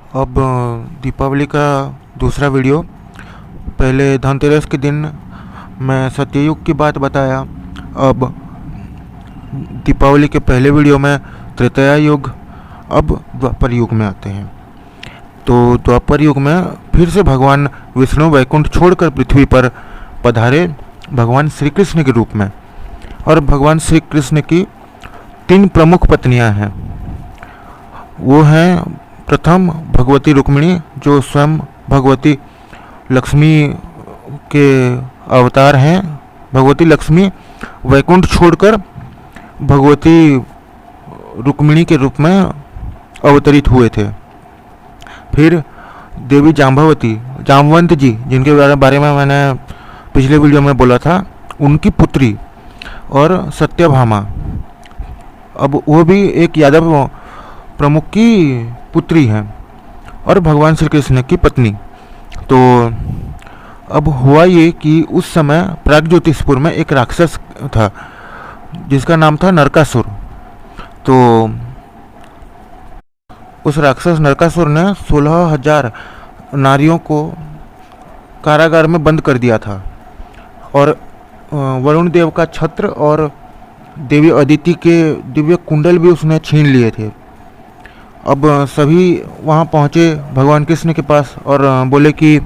अब दीपावली का दूसरा वीडियो। पहले धनतेरस के दिन मैं सत्ययुग की बात बताया। अब दीपावली के पहले वीडियो में त्रेताया युग। अब द्वापर युग में आते हैं। तो द्वापर युग में फिर से भगवान विष्णु वैकुंठ छोड़कर पृथ्वी पर पधारे भगवान श्री कृष्ण के रूप में। और भगवान श्री कृष्ण की तीन प्रमुख पत्नियां हैं। वो हैं प्रथम भगवती रुक्मिणी, जो स्वयं भगवती लक्ष्मी के अवतार हैं। भगवती लक्ष्मी वैकुंठ छोड़कर भगवती रुक्मिणी के रूप में अवतरित हुए थे। फिर देवी जाम्बवती, जामवंत जी, जिनके बारे में मैंने पिछले वीडियो में बोला था, उनकी पुत्री और सत्यभामा, अब वो भी एक यादव प्रमुख की पुत्री हैं और भगवान श्री कृष्ण की पत्नी। तो अब हुआ ये कि उस समय प्रागज्योतिषपुर में एक राक्षस था जिसका नाम था नरकासुर। तो उस राक्षस नरकासुर ने 16,000 नारियों को कारागार में बंद कर दिया था और वरुण देव का छत्र और देवी अदिति के दिव्य कुंडल भी उसने छीन लिए थे। अब सभी वहाँ पहुँचे भगवान कृष्ण के पास और बोले कि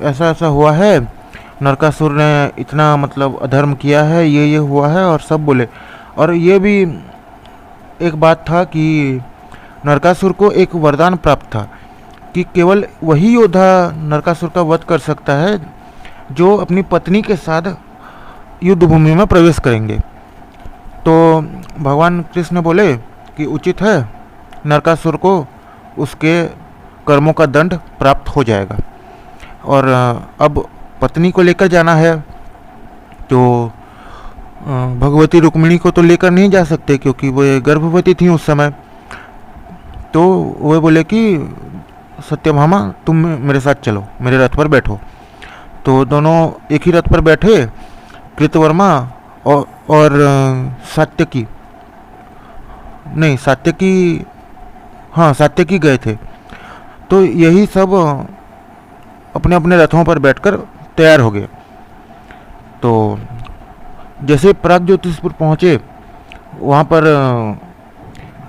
ऐसा ऐसा हुआ है, नरकासुर ने इतना मतलब अधर्म किया है, ये हुआ है। और सब बोले। और ये भी एक बात था कि नरकासुर को एक वरदान प्राप्त था कि केवल वही योद्धा नरकासुर का वध कर सकता है जो अपनी पत्नी के साथ युद्ध भूमि में प्रवेश करेंगे। तो भगवान कृष्ण बोले कि उचित है, नरकासुर को उसके कर्मों का दंड प्राप्त हो जाएगा। और अब पत्नी को लेकर जाना है तो भगवती रुक्मिणी को तो लेकर नहीं जा सकते क्योंकि वो गर्भवती थी उस समय। तो वे बोले कि सत्यभामा, तुम मेरे साथ चलो, मेरे रथ पर बैठो। तो दोनों एक ही रथ पर बैठे, कृतवर्मा और सात्यकी, नहीं सात्यकी, हाँ सात्यकी गए थे। तो यही सब अपने अपने रथों पर बैठकर तैयार हो गए। तो जैसे प्रागज्योतिषपुर पहुँचे, वहाँ पर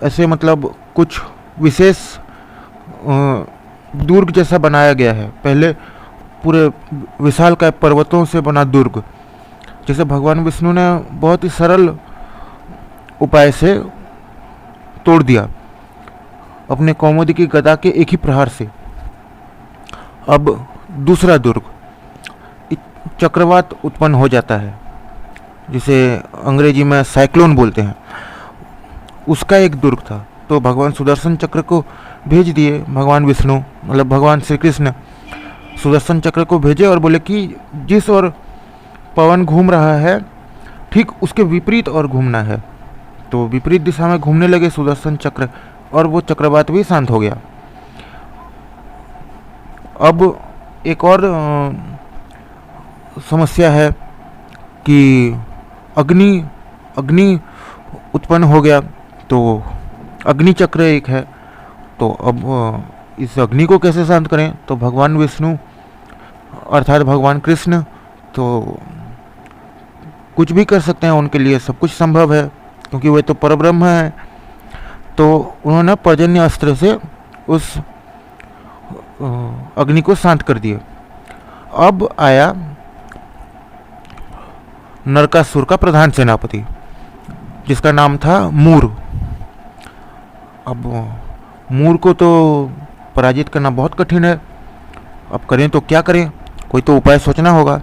ऐसे मतलब कुछ विशेष दुर्ग जैसा बनाया गया है। पहले पूरे विशालकाय पर्वतों से बना दुर्ग, जैसे भगवान विष्णु ने बहुत ही सरल उपाय से तोड़ दिया अपने कौमुदी की गदा के एक ही प्रहार से। अब दूसरा दुर्ग, चक्रवात उत्पन्न हो जाता है, जिसे अंग्रेजी में साइक्लोन बोलते हैं, उसका एक दुर्ग था। तो भगवान सुदर्शन चक्र को भेज दिए भगवान विष्णु, मतलब भगवान श्री कृष्ण सुदर्शन चक्र को भेजे और बोले कि जिस ओर पवन घूम रहा है ठीक उसके विपरीत और घूमना है। तो विपरीत दिशा में घूमने लगे सुदर्शन चक्र और वो चक्रवात भी शांत हो गया। अब एक और समस्या है कि अग्नि उत्पन्न हो गया। तो अग्नि चक्र एक है। तो अब इस अग्नि को कैसे शांत करें? तो भगवान विष्णु अर्थात भगवान कृष्ण तो कुछ भी कर सकते हैं, उनके लिए सब कुछ संभव है क्योंकि वे तो परब्रह्म है। तो उन्होंने पर्जन्य अस्त्र से उस अग्नि को शांत कर दिया। अब आया नरकासुर का प्रधान सेनापति, जिसका नाम था मूर। अब मूर को तो पराजित करना बहुत कठिन है। अब करें तो क्या करें, कोई तो उपाय सोचना होगा।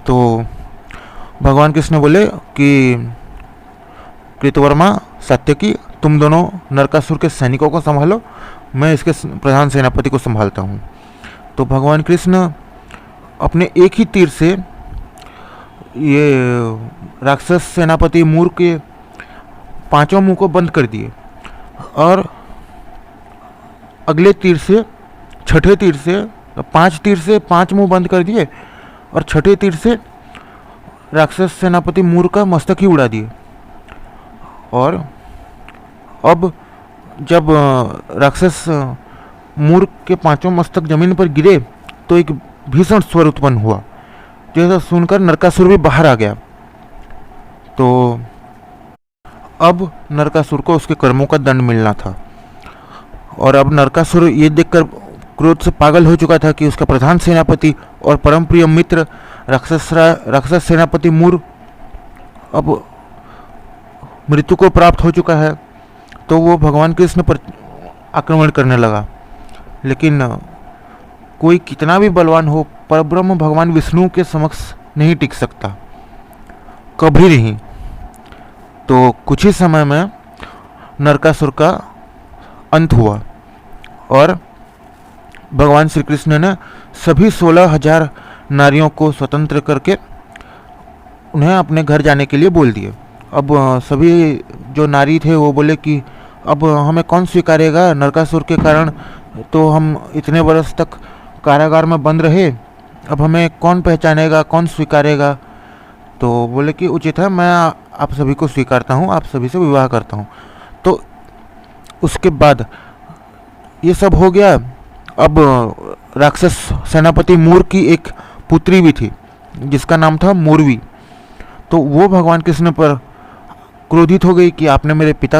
तो भगवान कृष्ण बोले कि कृतवर्मा, सात्यकी, तुम दोनों नरकासुर के सैनिकों को संभालो, मैं इसके प्रधान सेनापति को संभालता हूँ। तो भगवान कृष्ण अपने एक ही तीर से ये राक्षस सेनापति मूर के पांचों मुंह को बंद कर दिए और अगले तीर से, छठे तीर से, 5 तीर से 5 मुंह बंद कर दिए और छठे तीर से राक्षस सेनापति मूर का मस्तक ही उड़ा दिए। और अब जब राक्षस मूर्ख के पांचों मस्तक जमीन पर गिरे तो एक भीषण स्वर उत्पन्न हुआ, जैसा सुनकर नरकासुर भी बाहर आ गया। तो अब नरकासुर को उसके कर्मों का दंड मिलना था, और अब नरकासुर ये देखकर क्रोध से पागल हो चुका था कि उसका प्रधान सेनापति और परम प्रिय मित्र राक्षस सेनापति मूर अब मृत्यु को प्राप्त हो चुका है। तो वो भगवान कृष्ण पर आक्रमण करने लगा। लेकिन कोई कितना भी बलवान हो, परब्रह्म भगवान विष्णु के समक्ष नहीं टिक सकता, कभी नहीं। तो कुछ ही समय में नरकासुर का अंत हुआ और भगवान श्री कृष्ण ने सभी 16,000 नारियों को स्वतंत्र करके उन्हें अपने घर जाने के लिए बोल दिए। अब सभी जो नारी थे वो बोले कि अब हमें कौन स्वीकारेगा, नरकासुर के कारण तो हम इतने वर्ष तक कारागार में बंद रहे, अब हमें कौन पहचानेगा, कौन स्वीकारेगा। तो बोले कि उचित है, मैं आप सभी को स्वीकारता हूँ, आप सभी से विवाह करता हूँ। तो उसके बाद ये सब हो गया। अब राक्षस सेनापति मूर की एक पुत्री भी थी जिसका नाम था मूर्वी। तो वो भगवान कृष्ण पर क्रोधित हो गई कि आपने मेरे पिता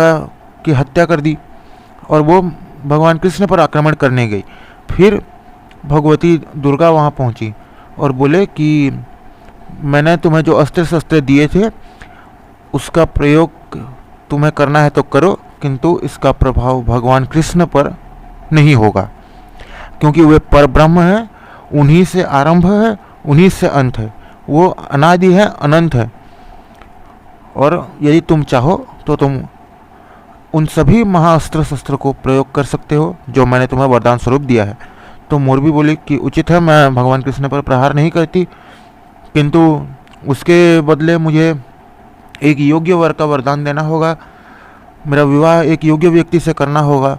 की हत्या कर दी, और वो भगवान कृष्ण पर आक्रमण करने गई। फिर भगवती दुर्गा वहाँ पहुँची और बोले कि मैंने तुम्हें जो अस्त्र शस्त्र दिए थे उसका प्रयोग तुम्हें करना है तो करो, किंतु इसका प्रभाव भगवान कृष्ण पर नहीं होगा, क्योंकि वे परब्रह्म हैं, उन्हीं से आरंभ है, उन्हीं से अंत है, वो अनादि है, अनंत है। और यदि तुम चाहो तो तुम उन सभी महाअस्त्र शस्त्र को प्रयोग कर सकते हो जो मैंने तुम्हें वरदान स्वरूप दिया है। तो मोरबी बोली कि उचित है, मैं भगवान कृष्ण पर प्रहार नहीं करती, किंतु उसके बदले मुझे एक योग्य वर का वरदान देना होगा, मेरा विवाह एक योग्य व्यक्ति से करना होगा।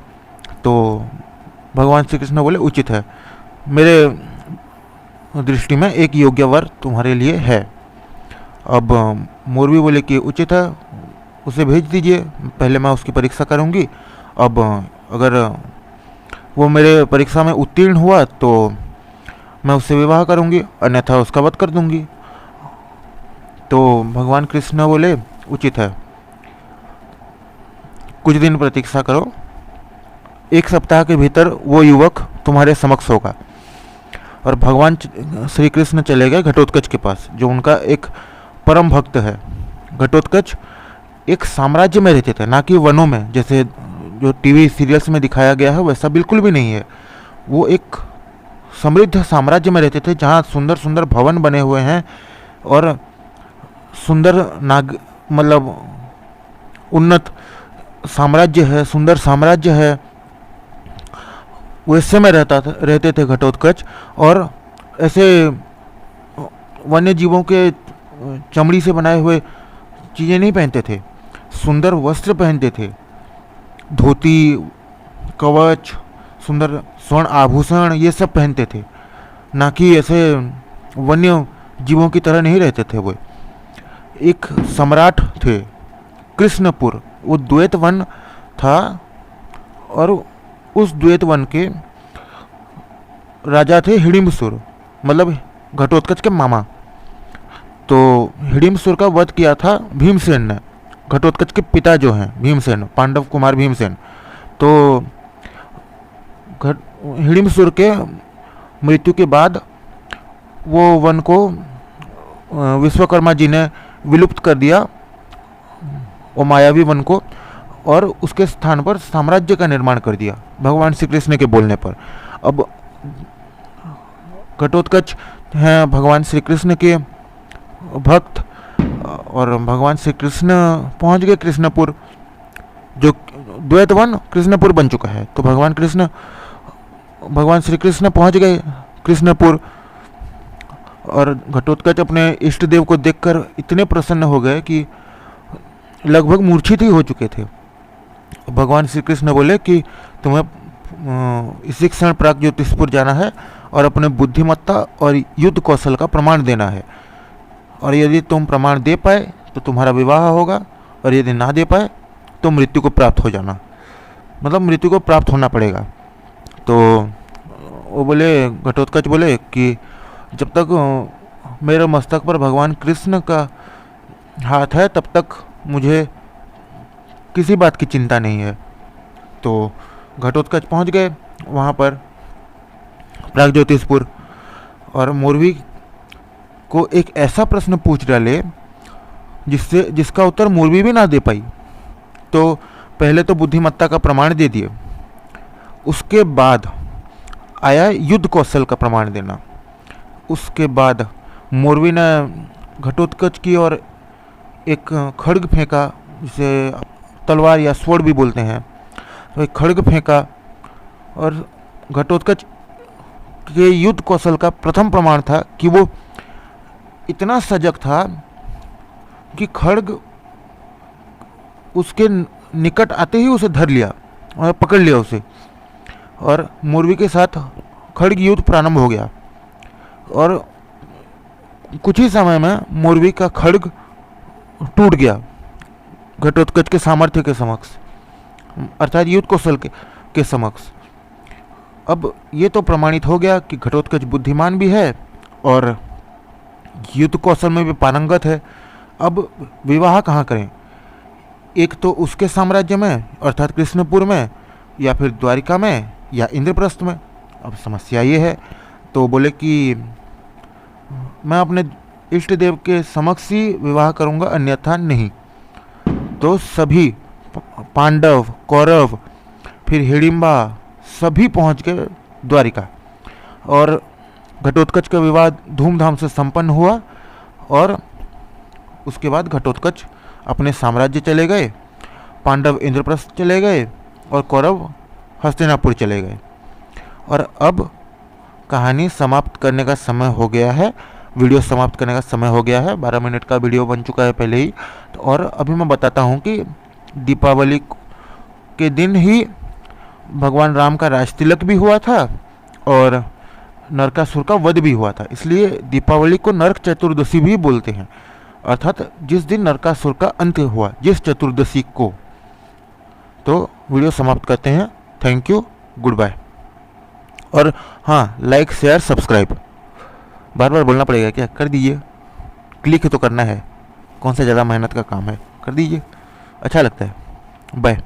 तो भगवान श्री कृष्ण बोले उचित है, मेरे दृष्टि में एक योग्य वर तुम्हारे लिए है। अब मोरबी बोले कि उचित है, उसे भेज दीजिए, पहले मैं उसकी परीक्षा करूंगी। अब अगर वो मेरे परीक्षा में उत्तीर्ण हुआ तो मैं उससे विवाह करूंगी, अन्यथा उसका वध कर दूंगी। तो भगवान कृष्ण बोले उचित है, कुछ दिन प्रतीक्षा करो, 1 सप्ताह के भीतर वो युवक तुम्हारे समक्ष होगा। और भगवान श्री कृष्ण चले गए घटोत्कच के पास, जो उनका एक परम भक्त है। घटोत्कच एक साम्राज्य में रहते थे, ना कि वनों में, जैसे जो टीवी सीरियल्स में दिखाया गया है वैसा बिल्कुल भी नहीं है। वो एक समृद्ध साम्राज्य में रहते थे जहाँ सुंदर सुंदर भवन बने हुए हैं और सुंदर मतलब उन्नत साम्राज्य है, सुंदर साम्राज्य है। वैसे में रहते थे घटोत्कच, और ऐसे वन्य जीवों के चमड़ी से बनाए हुए चीज़ें नहीं पहनते थे, सुंदर वस्त्र पहनते थे, धोती, कवच, सुंदर स्वर्ण आभूषण, ये सब पहनते थे, ना कि ऐसे वन्य जीवों की तरह नहीं रहते थे। वो एक सम्राट थे कृष्णपुर, वो द्वैत वन था, और उस द्वैत वन के राजा थे हिडिम्बसुर, मतलब घटोत्कच के मामा। तो हिडिम्बसुर का वध किया था भीमसेन ने, घटोत्कच के पिता जो हैं भीमसेन, पांडव कुमार भीमसेन। तो हिडिम्बसुर के मृत्यु के बाद वो वन को विश्वकर्मा जी ने विलुप्त कर दिया, वो मायावी वन को, और उसके स्थान पर साम्राज्य का निर्माण कर दिया भगवान श्री कृष्ण के बोलने पर। अब घटोत्कच हैं भगवान श्री कृष्ण के भक्त, और भगवान श्री कृष्ण पहुंच गए कृष्णपुर, जो द्वैतवन कृष्णपुर बन चुका है। तो भगवान श्री कृष्ण पहुंच गए कृष्णपुर, और घटोत्कच अपने इष्ट देव को देखकर इतने प्रसन्न हो गए कि लगभग मूर्छित ही हो चुके थे। भगवान श्री कृष्ण बोले कि तुम्हें इसी क्षण प्राग ज्योतिषपुर जाना है और अपने बुद्धिमत्ता और युद्ध कौशल का प्रमाण देना है, और यदि तुम प्रमाण दे पाए तो तुम्हारा विवाह होगा, और यदि ना दे पाए तो मृत्यु को प्राप्त हो जाना, मतलब मृत्यु को प्राप्त होना पड़ेगा। तो वो बोले, घटोत्कच बोले कि जब तक मेरे मस्तक पर भगवान कृष्ण का हाथ है तब तक मुझे किसी बात की चिंता नहीं है। तो घटोत्कच पहुंच गए वहाँ पर प्रागज्योतिषपुर, और मोरवी को एक ऐसा प्रश्न पूछ डाले जिसका उत्तर मोरवी भी ना दे पाई। तो पहले तो बुद्धिमत्ता का प्रमाण दे दिए, उसके बाद आया युद्ध कौशल का प्रमाण देना। उसके बाद मोरवी ने घटोत्कच की और एक खड्ग फेंका, जिसे तलवार या स्वord भी बोलते हैं। तो एक खड्ग फेंका, और घटोत्कच के युद्ध कौशल का प्रथम प्रमाण था कि वो इतना सजग था कि खड्ग उसके निकट आते ही उसे धर लिया और पकड़ लिया उसे, और मोरवी के साथ खड्ग युद्ध प्रारंभ हो गया। और कुछ ही समय में मोरवी का खड्ग टूट गया घटोत्कच के सामर्थ्य के समक्ष, अर्थात युद्ध कौशल के समक्ष। अब ये तो प्रमाणित हो गया कि घटोत्कच बुद्धिमान भी है और युद्ध कौशल में भी पारंगत है। अब विवाह कहाँ करें, एक तो उसके साम्राज्य में अर्थात कृष्णपुर में, या फिर द्वारिका में, या इंद्रप्रस्थ में। अब समस्या ये है, तो बोले कि मैं अपने इष्ट देव के समक्ष ही विवाह करूंगा, अन्यथा नहीं। तो सभी पांडव, कौरव, फिर हिडिंबा सभी पहुंच गए द्वारिका, और घटोत्कच का विवाह धूमधाम से संपन्न हुआ। और उसके बाद घटोत्कच अपने साम्राज्य चले गए, पांडव इंद्रप्रस्थ चले गए और कौरव हस्तिनापुर चले गए। और अब कहानी समाप्त करने का समय हो गया है, वीडियो समाप्त करने का समय हो गया है। 12 मिनट का वीडियो बन चुका है पहले ही। तो और अभी मैं बताता हूँ कि दीपावली के दिन ही भगवान राम का राज तिलक भी हुआ था और नरकासुर का वध भी हुआ था, इसलिए दीपावली को नरक चतुर्दशी भी बोलते हैं, अर्थात जिस दिन नरकासुर का अंत हुआ, जिस चतुर्दशी को। तो वीडियो समाप्त करते हैं। Thank you, good bye. और हाँ, लाइक, शेयर, सब्सक्राइब बार बार बोलना पड़ेगा क्या? कर दीजिए, क्लिक तो करना है, कौन सा ज़्यादा मेहनत का काम है, कर दीजिए, अच्छा लगता है। बाय।